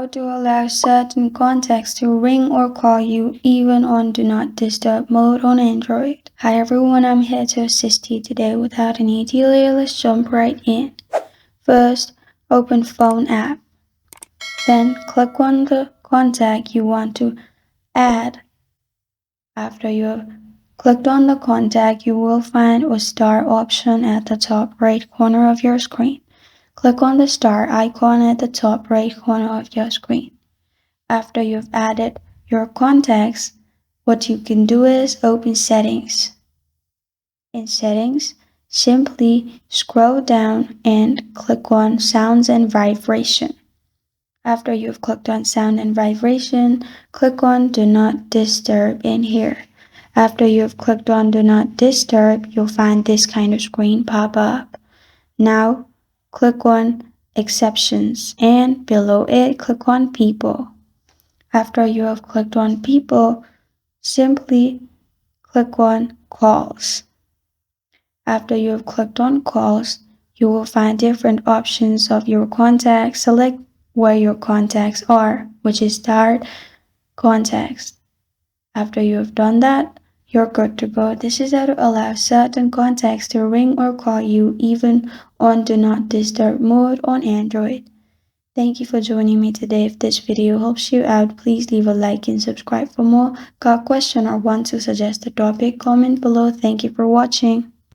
How to allow certain contacts to ring or call you even on Do Not Disturb mode on Android. Hi everyone, I'm here to assist you today. Without any delay, let's jump right in. First, open Phone app. Then click on the contact you want to add. After you have clicked on the contact, you will find a star option at the top right corner of your screen. Click on the star icon at the top right corner of your screen. After you've added your contacts, what you can do is open Settings. In Settings, simply scroll down and click on Sounds and Vibration. After you've clicked on Sound and Vibration, click on Do Not Disturb in here. After you've clicked on Do Not Disturb, you'll find this kind of screen pop up. Now, click on Exceptions and below it, click on People. After you have clicked on People, simply click on Calls. After you have clicked on Calls, you will find different options of your contacts. Select where your contacts are, which is Start Contacts. After you have done that, you're good to go. This is how to allow certain contacts to ring or call you even on Do Not Disturb mode on Android. Thank you for joining me today. If this video helps you out, please leave a like and subscribe for more. Got a question or want to suggest a topic? Comment below. Thank you for watching.